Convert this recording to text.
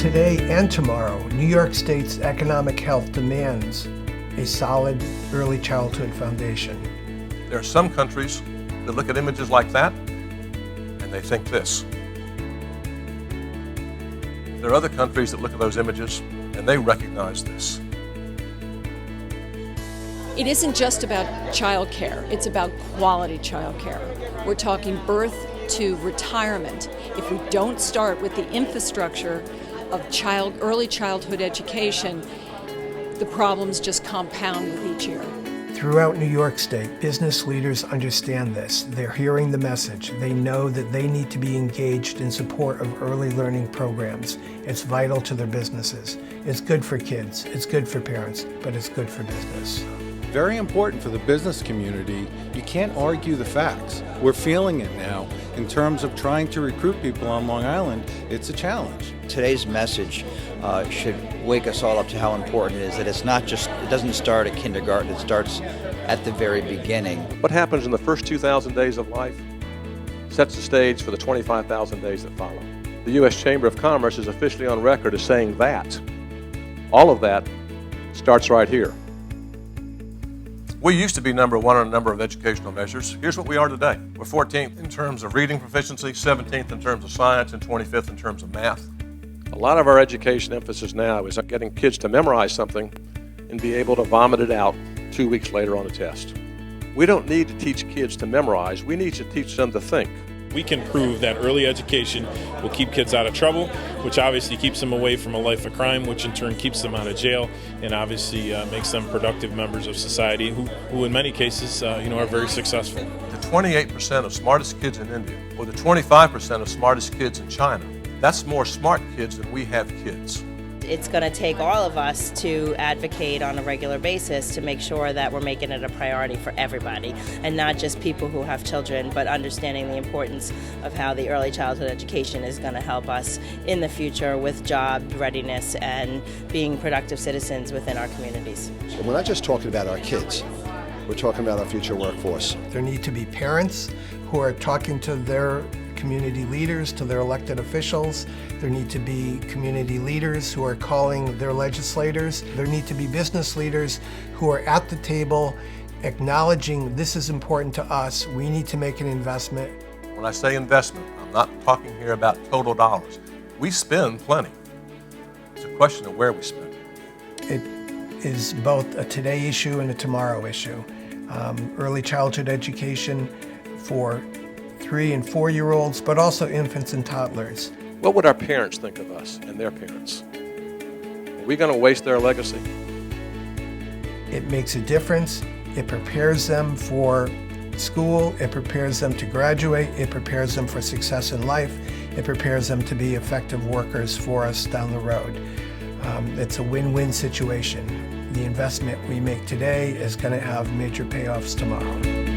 Today and tomorrow, New York State's economic health demands a solid early childhood foundation. There are some countries that look at images like that and they think this. There are other countries that look at those images and they recognize this. It isn't just about childcare, it's about quality childcare. We're talking birth to retirement. If we don't start with the infrastructure of early childhood education, the problems just compound with each year. Throughout New York State, business leaders understand this. They're hearing the message. They know that they need to be engaged in support of early learning programs. It's vital to their businesses. It's good for kids, it's good for parents, but it's good for business. Very important for the business community. You can't argue the facts. We're feeling it now. In terms of trying to recruit people on Long Island, it's a challenge. Today's message should wake us all up to how important it is, that it's not just, it doesn't start at kindergarten, it starts at the very beginning. What happens in the first 2,000 days of life sets the stage for the 25,000 days that follow. The U.S. Chamber of Commerce is officially on record as saying that. All of that starts right here. We used to be number one on a number of educational measures. Here's what we are today. We're 14th in terms of reading proficiency, 17th in terms of science, and 25th in terms of math. A lot of our education emphasis now is on getting kids to memorize something and be able to vomit it out 2 weeks later on a test. We don't need to teach kids to memorize, we need to teach them to think. We can prove that early education will keep kids out of trouble, which obviously keeps them away from a life of crime, which in turn keeps them out of jail, and obviously makes them productive members of society who in many cases are very successful. The 28% of smartest kids in India, or the 25% of smartest kids in China, that's more smart kids than we have kids. It's going to take all of us to advocate on a regular basis to make sure that we're making it a priority for everybody, and not just people who have children, but understanding the importance of how the early childhood education is going to help us in the future with job readiness and being productive citizens within our communities. And we're not just talking about our kids, we're talking about our future workforce. There need to be parents who are talking to their community leaders, to their elected officials. There need to be community leaders who are calling their legislators. There need to be business leaders who are at the table acknowledging this is important to us. We need to make an investment. When I say investment, I'm not talking here about total dollars. We spend plenty. It's a question of where we spend. It is both a today issue and a tomorrow issue. Early childhood education for 3- and 4-year-olds, but also infants and toddlers. What would our parents think of us and their parents? Are we going to waste their legacy? It makes a difference. It prepares them for school. It prepares them to graduate. It prepares them for success in life. It prepares them to be effective workers for us down the road. It's a win-win situation. The investment we make today is going to have major payoffs tomorrow.